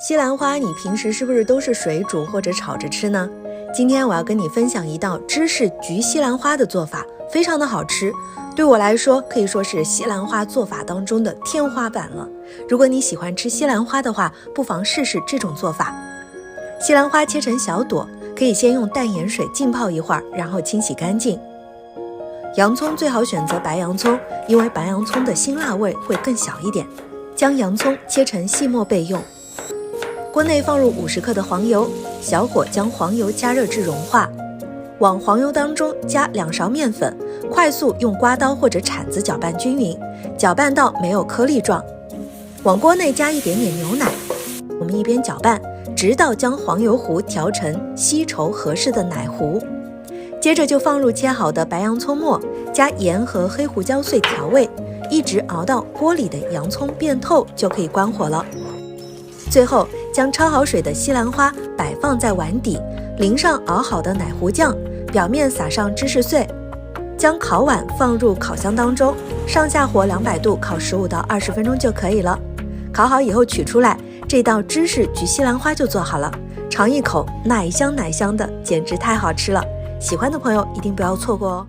西兰花你平时是不是都是水煮或者炒着吃呢？今天我要跟你分享一道芝士焗西兰花的做法，非常的好吃，对我来说可以说是西兰花做法当中的天花板了。如果你喜欢吃西兰花的话，不妨试试这种做法。西兰花切成小朵，可以先用淡盐水浸泡一会儿，然后清洗干净。洋葱最好选择白洋葱，因为白洋葱的辛辣味会更小一点。将洋葱切成细末备用。锅内放入50克的黄油，小火将黄油加热至融化，往黄油当中加2勺面粉，快速用刮刀或者铲子搅拌均匀，搅拌到没有颗粒状。往锅内加一点点牛奶，我们一边搅拌，直到将黄油糊调成稀稠合适的奶糊。接着就放入切好的白洋葱末，加盐和黑胡椒碎调味，一直熬到锅里的洋葱变透就可以关火了。最后将焯好水的西兰花摆放在碗底，淋上熬好的奶糊酱，表面撒上芝士碎，将烤碗放入烤箱当中，上下火200度烤15到20分钟就可以了。烤好以后取出来，这道芝士焗西兰花就做好了，尝一口奶香奶香的，简直太好吃了。喜欢的朋友一定不要错过哦。